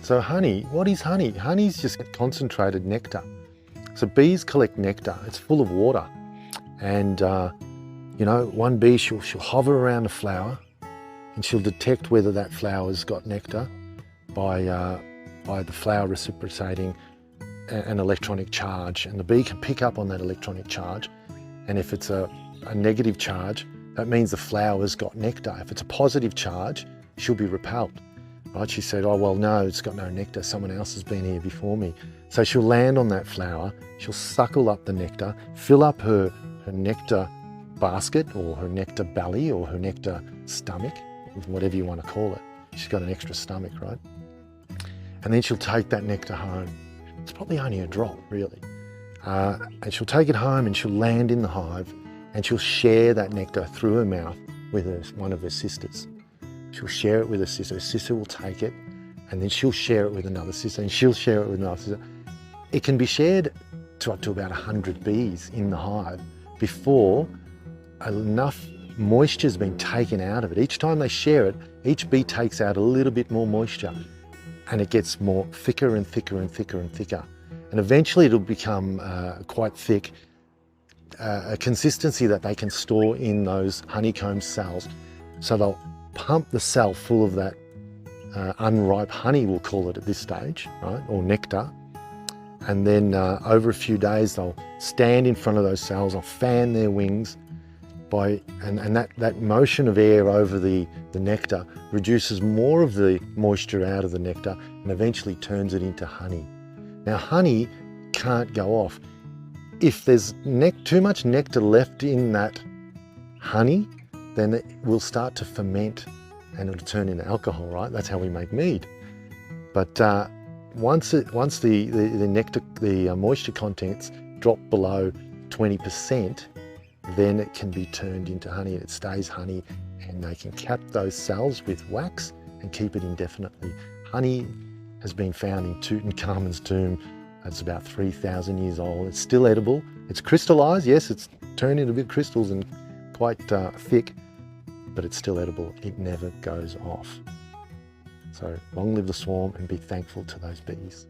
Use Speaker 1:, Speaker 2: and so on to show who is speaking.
Speaker 1: So honey, what is honey? Honey is just concentrated nectar. So bees collect nectar, it's full of water. And you know, one bee, she'll hover around a flower and she'll detect whether that flower's got nectar by the flower reciprocating an electronic charge. And the bee can pick up on that electronic charge. And if it's a negative charge, that means the flower's got nectar. If it's a positive charge, she'll be repelled. Right? She said, oh, well, no, it's got no nectar. Someone else has been here before me. So she'll land on that flower, she'll suckle up the nectar, fill up her nectar basket or her nectar belly or her nectar stomach, whatever you want to call it. She's got an extra stomach, right? And then she'll take that nectar home. It's probably only a drop, really. And she'll take it home and she'll land in the hive and she'll share that nectar through her mouth with one of her sisters. She'll share it with her sister. Her sister will take it and then she'll share it with another sister and she'll share it with another sister. It can be shared to up to about 100 bees in the hive before enough moisture has been taken out of it. Each time they share it, each bee takes out a little bit more moisture and it gets more thicker and thicker and thicker and thicker. And eventually it'll become quite thick, a consistency that they can store in those honeycomb cells. So they'll pump the cell full of that unripe honey, we'll call it at this stage, right, or nectar. And then over a few days, they'll stand in front of those cells, they'll fan their wings, and that motion of air over the nectar reduces more of the moisture out of the nectar and eventually turns it into honey. Now, honey can't go off. If there's too much nectar left in that honey, then it will start to ferment and it'll turn into alcohol, right? That's how we make mead. But once the nectar, the moisture contents drop below 20%, then it can be turned into honey and it stays honey, and they can cap those cells with wax and keep it indefinitely. Honey has been found in Tutankhamun's tomb. It's about 3,000 years old. It's still edible. It's crystallized. Yes, it's turned into big crystals and quite thick, but it's still edible. It never goes off. So long live the swarm and be thankful to those bees.